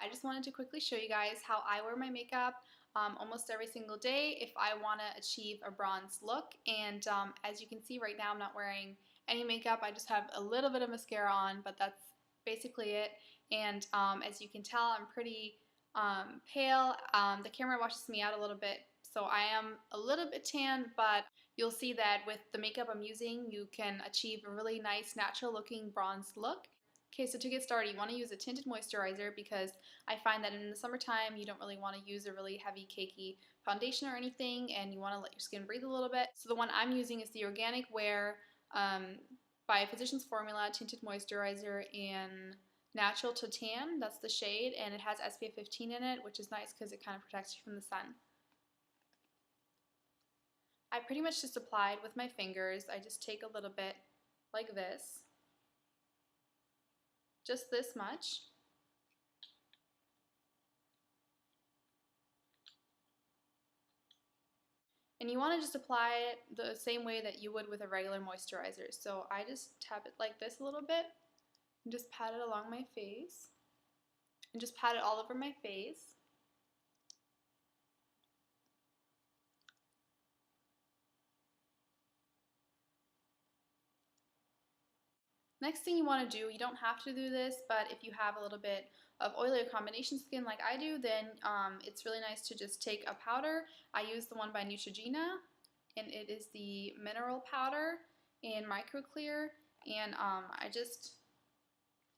I just wanted to quickly show you guys how I wear my makeup almost every single day if I want to achieve a bronze look. And as you can see right now, I'm not wearing any makeup. I just have a little bit of mascara on, but that's basically it. And as you can tell, I'm pretty pale. The camera washes me out a little bit, so I am a little bit tan, but you'll see that with the makeup I'm using, you can achieve a really nice natural looking bronze look. Okay, so to get started, you want to use a tinted moisturizer because I find that in the summertime you don't really want to use a really heavy cakey foundation or anything, and you want to let your skin breathe a little bit. So the one I'm using is the Organic Wear by Physicians Formula Tinted Moisturizer in Natural to Tan. That's the shade, and it has SPF 15 in it, which is nice because it kind of protects you from the sun. I pretty much just applied with my fingers. I just take a little bit like this. Just this much. And you want to just apply it the same way that you would with a regular moisturizer. So I just tap it like this a little bit and just pat it along my face and just pat it all over my face. Next thing you want to do, you don't have to do this, but if you have a little bit of oily or combination skin like I do, then it's really nice to just take a powder. I use the one by Neutrogena, and it is the mineral powder in micro clear, and I just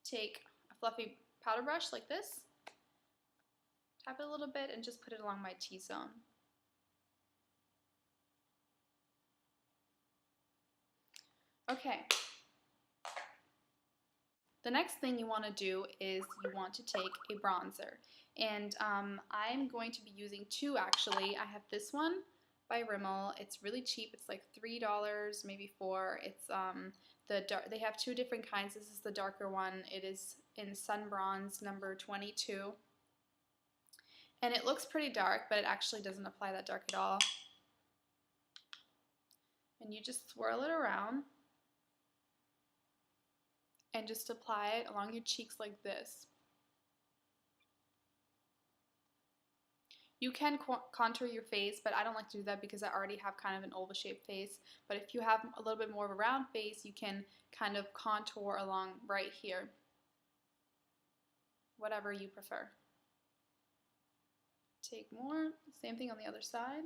take a fluffy powder brush like this, tap it a little bit, and just put it along my T-zone. Okay. The next thing you want to do is you want to take a bronzer, and I'm going to be using two actually. I have this one by Rimmel. It's really cheap. It's like $3, maybe $4. It's they have two different kinds. This is the darker one. It is in Sun Bronze number 22, and it looks pretty dark, but it actually doesn't apply that dark at all. And you just swirl it around and just apply it along your cheeks like this. You can contour your face, but I don't like to do that because I already have kind of an oval-shaped face. But if you have a little bit more of a round face, you can kind of contour along right here. Whatever you prefer. Take more, same thing on the other side.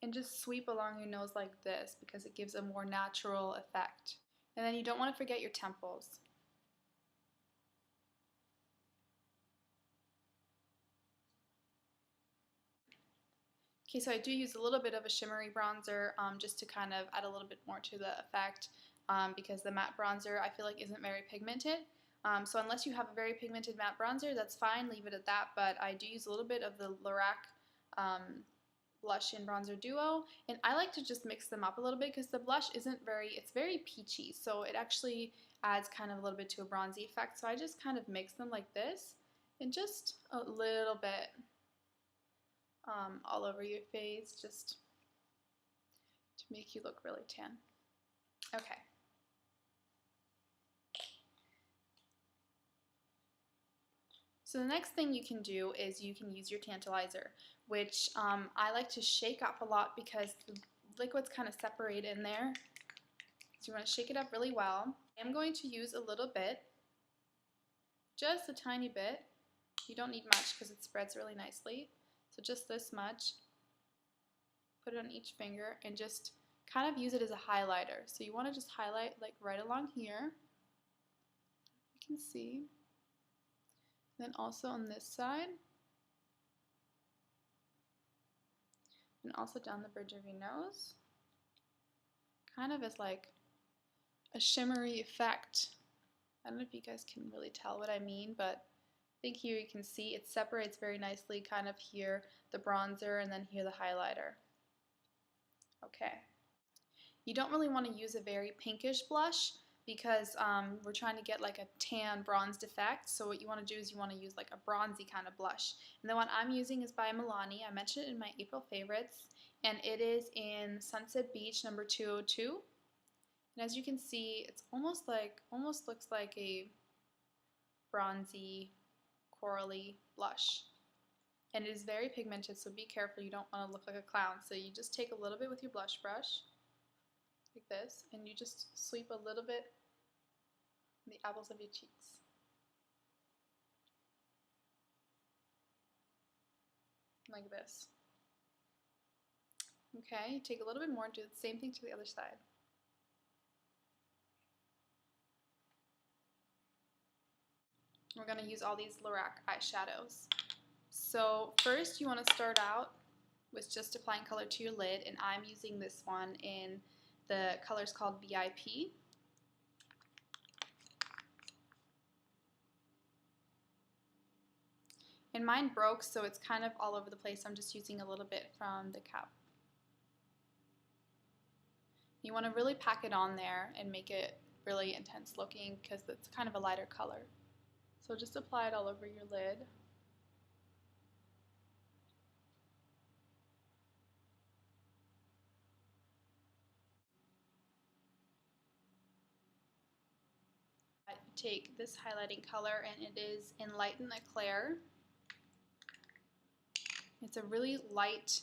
And just sweep along your nose like this because it gives a more natural effect. And then you don't want to forget your temples. Okay, so I do use a little bit of a shimmery bronzer just to kind of add a little bit more to the effect because the matte bronzer I feel like isn't very pigmented. So unless you have a very pigmented matte bronzer, that's fine, leave it at that, but I do use a little bit of the LORAC blush and bronzer duo, and I like to just mix them up a little bit because the blush isn't it's very peachy, so it actually adds kind of a little bit to a bronzy effect. So I just kind of mix them like this and just a little bit all over your face just to make you look really tan. Okay. So the next thing you can do is you can use your tantalizer, which I like to shake up a lot because the liquids kind of separate in there. So you want to shake it up really well. I'm going to use a little bit, just a tiny bit. You don't need much because it spreads really nicely. So just this much. Put it on each finger and just kind of use it as a highlighter. So you want to just highlight like right along here. You can see. Then also on this side, and also down the bridge of your nose, kind of as like a shimmery effect. I don't know if you guys can really tell what I mean, but I think here you can see it separates very nicely, kind of here the bronzer and then here the highlighter. Okay. You don't really want to use a very pinkish blush because we're trying to get like a tan bronzed effect. So what you want to do is you want to use like a bronzy kind of blush. And the one I'm using is by Milani. I mentioned it in my April favorites, and it is in Sunset Beach number 202. And as you can see, it's almost looks like a bronzy, corally blush. And it is very pigmented, so be careful, you don't want to look like a clown. So you just take a little bit with your blush brush, like this, and you just sweep a little bit on the apples of your cheeks. Like this. Okay, take a little bit more and do the same thing to the other side. We're going to use all these LORAC eyeshadows. So first you want to start out with just applying color to your lid, and I'm using this one in the colors called VIP. And mine broke, so it's kind of all over the place. I'm just using a little bit from the cap. You want to really pack it on there and make it really intense looking because it's kind of a lighter color. So just apply it all over your lid. I take this highlighting color, and it is Enlighten Eclair. It's a really light,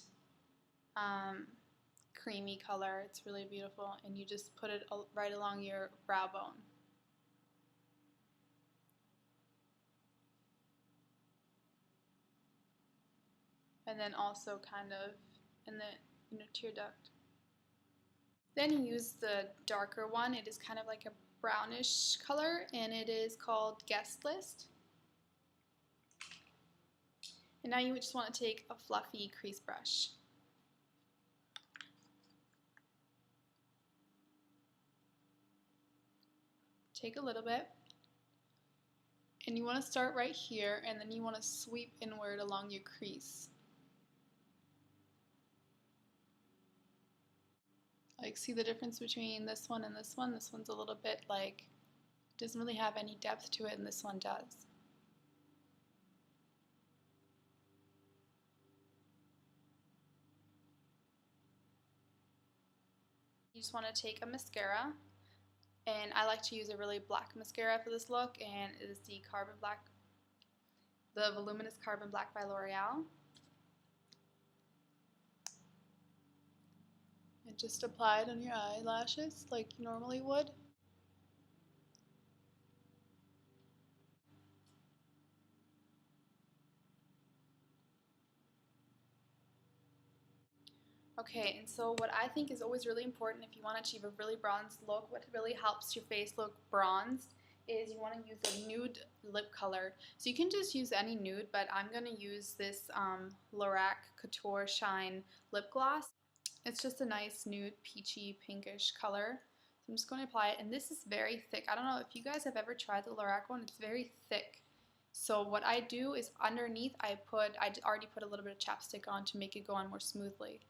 creamy color. It's really beautiful, and you just put it right along your brow bone. And then also kind of in the tear duct. Then you use the darker one. It is kind of like a brownish color, and it is called Guest List. And now you just want to take a fluffy crease brush. Take a little bit, and you want to start right here, and then you want to sweep inward along your crease. Like, see the difference between this one and this one? This one's a little bit like, doesn't really have any depth to it, and this one does. You just want to take a mascara, and I like to use a really black mascara for this look, and it is the Voluminous Carbon Black by L'Oreal. And just apply it on your eyelashes like you normally would. Okay, and so what I think is always really important if you want to achieve a really bronzed look, what really helps your face look bronzed is you want to use a nude lip color. So you can just use any nude, but I'm going to use this LORAC Couture Shine lip gloss. It's just a nice nude peachy pinkish color. So I'm just going to apply it, and this is very thick. I don't know if you guys have ever tried the LORAC one. It's very thick. So what I do is underneath I already put a little bit of chapstick on to make it go on more smoothly.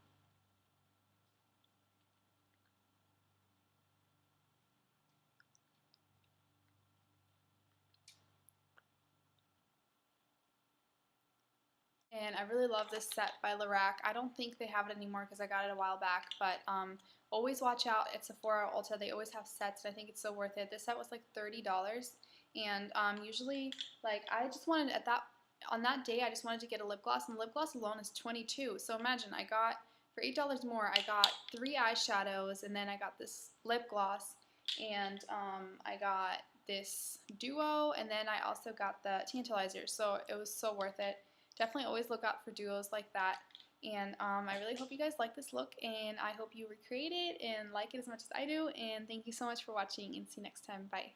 And I really love this set by LORAC. I don't think they have it anymore because I got it a while back, but always watch out at Sephora or Ulta. They always have sets, and I think it's so worth it. This set was like $30, and usually, like, I just wanted on that day, I just wanted to get a lip gloss, and the lip gloss alone is $22. So imagine, for $8 more, I got 3 eyeshadows, and then I got this lip gloss, and I got this duo, and then I also got the tantalizer. So it was so worth it. Definitely always look out for duos like that. And I really hope you guys like this look, and I hope you recreate it and like it as much as I do. And thank you so much for watching, and see you next time. Bye.